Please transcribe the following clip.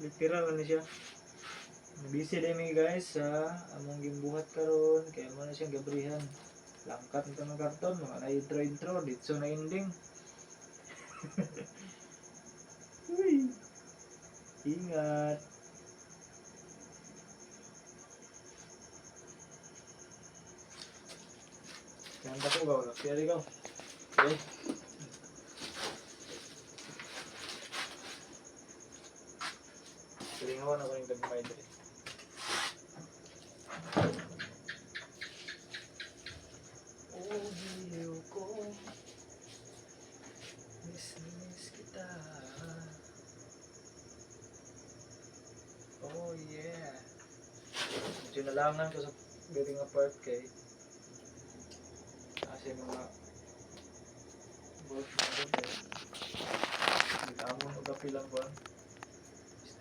Literal na siya. Busy din mi guys sa among gimbuhat karon kaya mo na siyang gabrihan. Langkat nito ng karton, mga na-intro dito na ending. Uy. Ingat. Kanta ko ba? Kaya ikaw. Okay. Silingawan ako yung gagmay dito. Oh, hiyo ko. Miss kita. Oh yeah. Medyo nalangan ko sa galing nga part kay kasi mga buhat na ito. Bitamon o kapilang buwan.